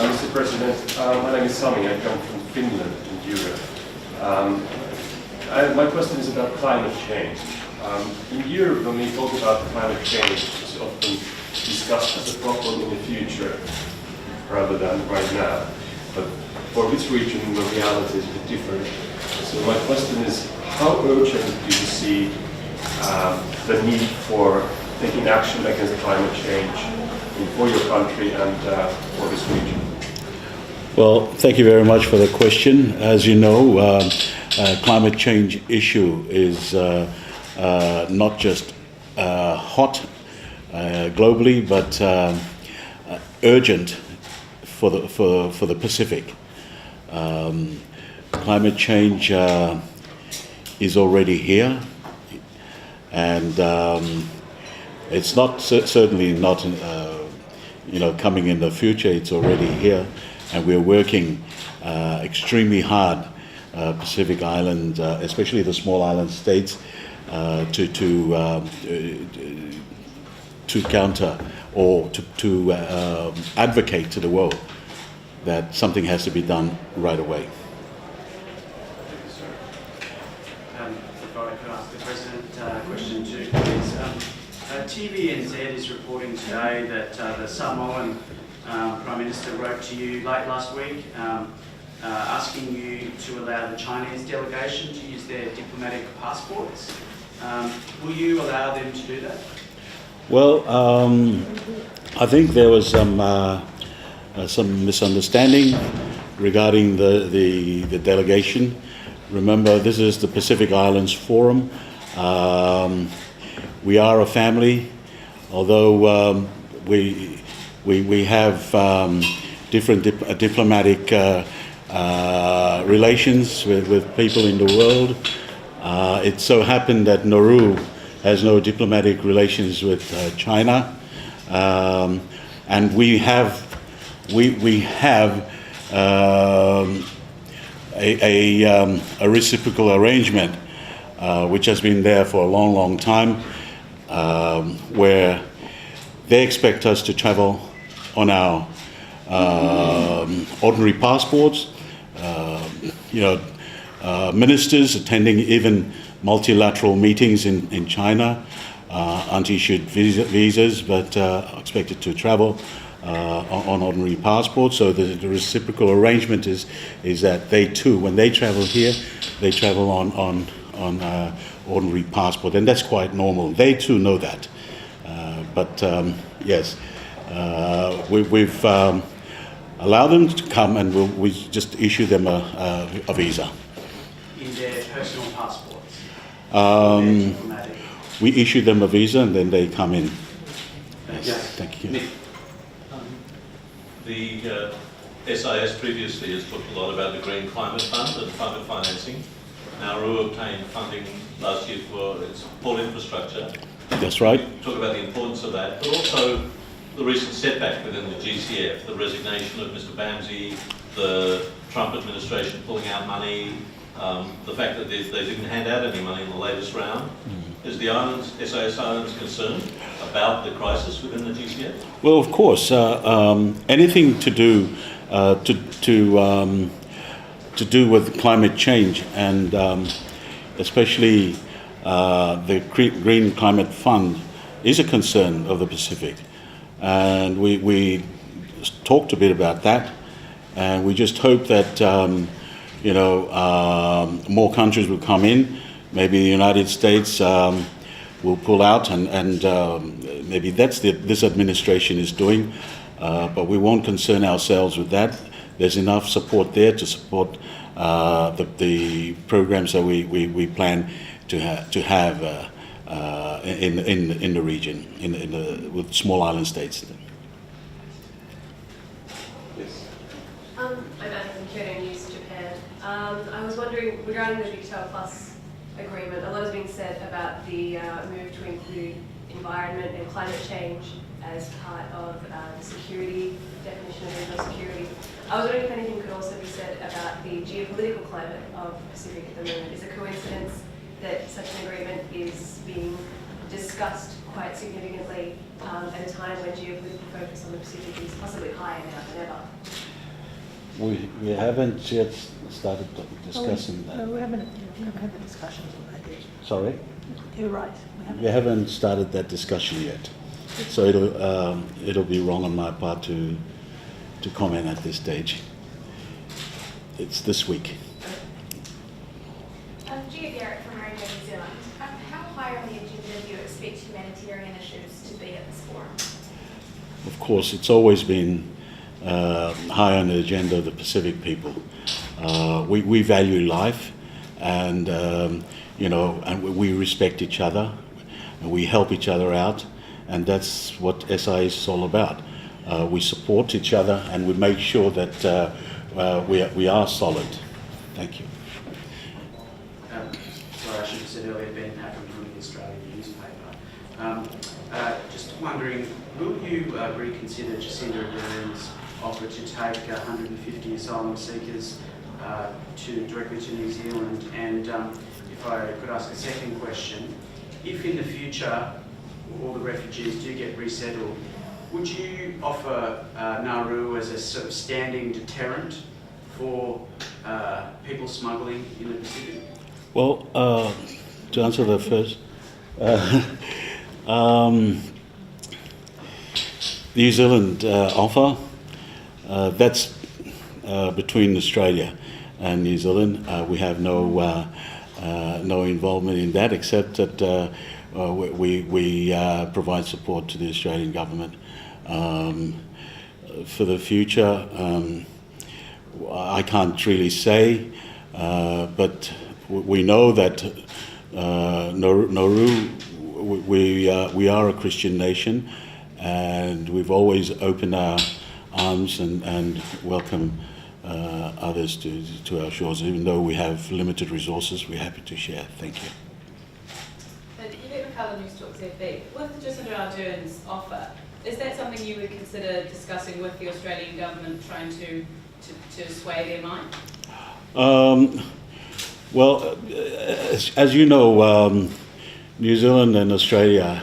Mr. President, my name is Sami. I come from Finland in Europe. My question is about climate change. In Europe, when we talk about climate change, it's often discussed as a problem in the future rather than right now. But for this region, the reality is a bit different. So my question is, how urgent do you see the need for taking action against climate change for your country and for this region? Well, thank you very much for the question. As you know, climate change issue is not just hot globally, but urgent for the Pacific. Climate change is already here, and it's not certainly not coming in the future. It's already here, and we're working extremely hard, Pacific Island, especially the small island states, to counter or to advocate to the world that something has to be done right away. If I could ask the President a question too, please. TVNZ is reporting today that the Samoan Prime Minister wrote to you late last week asking you to allow the Chinese delegation to use their diplomatic passports. Will you allow them to do that? Well, I think there was some misunderstanding regarding the delegation. Remember, this is the Pacific Islands Forum. We are a family, although we have different diplomatic relations with people in the world. It so happened that Nauru has no diplomatic relations with China, and we have a reciprocal arrangement which has been there for a long time, where they expect us to travel on our ordinary passports. Ministers attending even multilateral meetings in China aren't issued visas, but are expected to travel on ordinary passports. So the reciprocal arrangement is that they too, when they travel here, they travel on ordinary passport, and that's quite normal. They too know that. Yes, we've allowed them to come, and we just issue them a visa. In their personal passports? We issue them a visa, and then they come in. Yes. Thank you. Nick, the SIS previously has talked a lot about the Green Climate Fund and climate financing. Nauru obtained funding last year for its port infrastructure. That's right. Talk about the importance of that, but also the recent setback within the GCF, the resignation of Mr. Bamsey, the Trump administration pulling out money, the fact that they didn't hand out any money in the latest round. Is the SIS Islands concerned about the crisis within the GCF? Well, of course, anything to do with climate change, and especially the Green Climate Fund is a concern of the Pacific, and we talked a bit about that, and we just hope that more countries will come in. Maybe the United States will pull out, and maybe that's this administration is doing, but we won't concern ourselves with that. There's enough support there to support the programs that we plan to have in the region, with small island states. Yes. I'm Anna from Kyoto News, Japan. I was wondering, regarding the Retail Plus agreement, a lot has been said about the move to include environment and climate change as part of the security definition of regional security. I was wondering if anything could also be said about the geopolitical climate of the Pacific at the moment. Is it a coincidence that such an agreement is being discussed quite significantly at a time when geopolitical focus on the Pacific is possibly higher now than ever? We haven't yet started discussing No, that. we haven't had the discussions already. Sorry? You're right. We haven't started that discussion yet. So it'll be wrong on my part to comment at this stage. It's this week. Gia Garrett from Radio New Zealand. How high on the agenda do you expect humanitarian issues to be at this forum? Of course, it's always been high on the agenda of the Pacific people. We value life, and and we respect each other, and we help each other out, and that's what SIS is all about. We support each other, and we make sure that we are solid. Thank you. Sorry, I should have said earlier, Ben Hackam from the Australian newspaper. Just wondering, will you reconsider Jacinda Ardern's offer to take 150 asylum seekers directly to New Zealand? And if I could ask a second question, if in the future all the refugees do get resettled, would you offer Nauru as a sort of standing deterrent for people smuggling in the Pacific? Well, to answer the first, New Zealand offer, that's between Australia and New Zealand. We have no involvement in that, except that we provide support to the Australian government. For the future, I can't really say, but we know that Nauru, we are a Christian nation, and we've always opened our arms and welcome others to our shores. Even though we have limited resources, we're happy to share. Thank you. Yvette McCullough, News Talk ZB. With Jacinda Ardern's offer, is that something you would consider discussing with the Australian government, trying to sway their mind? Well, as you know, New Zealand and Australia,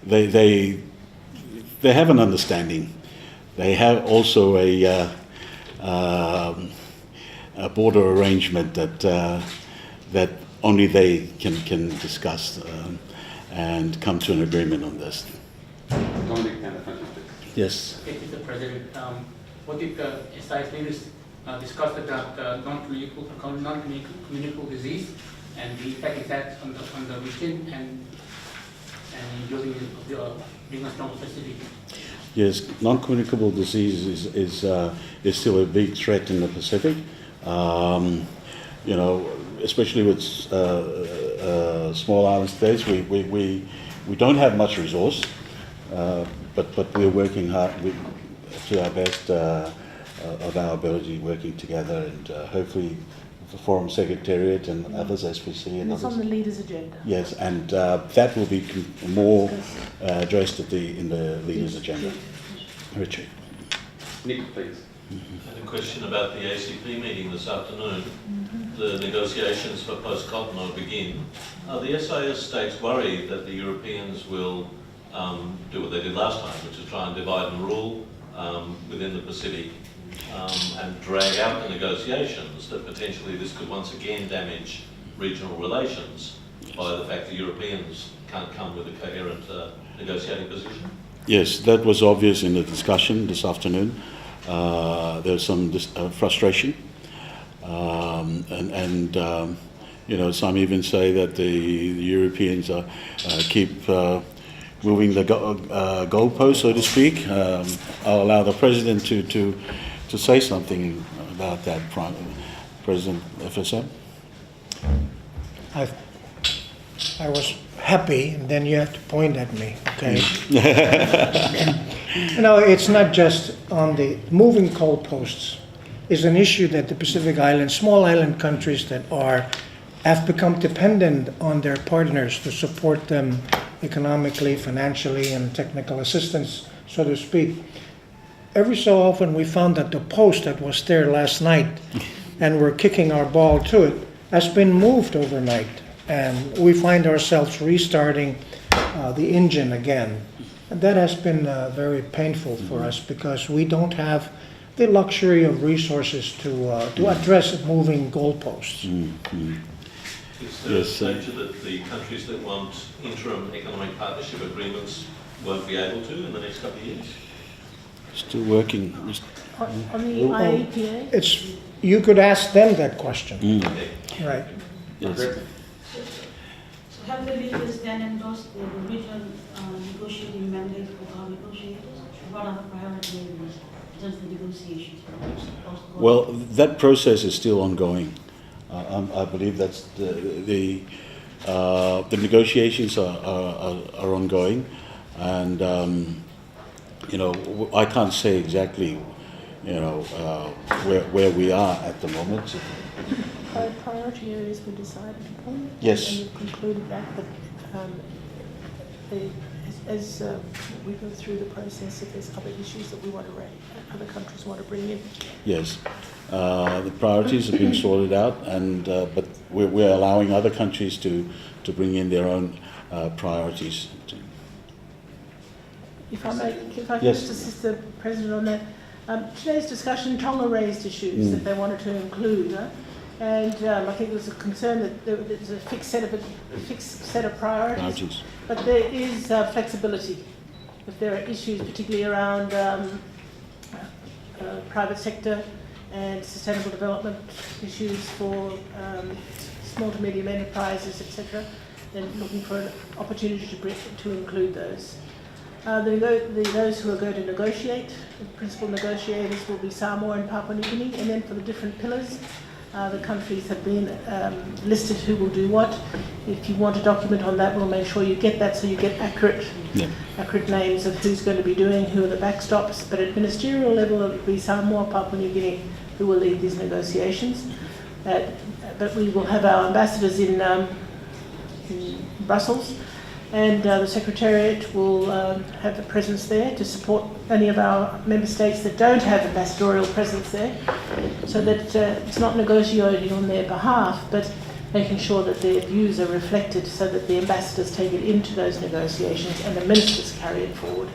they have an understanding. They have also a border arrangement that only they can discuss and come to an agreement on this. Yes. Okay, Mr. President, what did the SIS leaders discuss about non-communicable disease and the effect it had on the region and building a strong facility? Yes, non-communicable disease is still a big threat in the Pacific. Especially with small island states, we don't have much resource, but we're working hard to our best of our ability, working together, and hopefully the Forum Secretariat and others, SPC and It's others. on the leaders' agenda. Yes, and that will be more addressed in the leaders' agenda. Richard. Nick, please. And a question about the ACP meeting this afternoon. The negotiations for post-Cotonou begin. The SIS states worry that the Europeans will do what they did last time, which is try and divide and rule within the Pacific and drag out the negotiations, that potentially this could once again damage regional relations by the fact that Europeans can't come with a coherent negotiating position? Yes, that was obvious in the discussion this afternoon. There's some frustration, and some even say that the Europeans keep moving the goalpost, so to speak. I'll allow the President to say something about that, President FSM. I was happy, and then you have to point at me, okay? It's not just on the moving goalposts. It's an issue that the Pacific Islands, small island countries that have become dependent on their partners to support them economically, financially, and technical assistance, so to speak. Every so often we found that the post that was there last night, and we're kicking our ball to it, has been moved overnight. And we find ourselves restarting the engine again. And that has been very painful for us, because we don't have the luxury of resources to address moving goalposts. Is there Yes, a danger that the countries that want interim economic partnership agreements won't be able to in the next couple of years? Still working. On the IEPA? It's, you could ask them that question, Okay. right? Yes. So have the leaders then endorsed the regional negotiating mandate for our negotiators? What are the priority areas in terms of the negotiations? Well, that process is still ongoing. I believe that's the negotiations are ongoing, and I can't say exactly, where we are at the moment. Priority areas were decided upon? Yes. And you've concluded that, but as we go through the process, if there's other issues that we want to raise, other countries want to bring in? Yes. The priorities are being sorted out, and but we're allowing other countries to bring in their own priorities. If I can Yes. just assist the President on that. Today's discussion, Tonga raised issues that they wanted to include, and I think there was a concern that there's a fixed set of priorities. But there is flexibility. If there are issues, particularly around private sector and sustainable development issues for small to medium enterprises, etc., then looking for an opportunity to include those. Those who are going to negotiate, the principal negotiators will be Samoa and Papua New Guinea, and then for the different pillars, the countries have been listed who will do what. If you want a document on that, we'll make sure you get that so you get accurate names of who's going to be doing, who are the backstops. But at ministerial level, it will be Samoa, Papua New Guinea who will lead these negotiations. But we will have our ambassadors in Brussels, and the Secretariat will have a presence there to support any of our member states that don't have ambassadorial presence there, so that it's not negotiating on their behalf, but making sure that their views are reflected so that the ambassadors take it into those negotiations and the ministers carry it forward.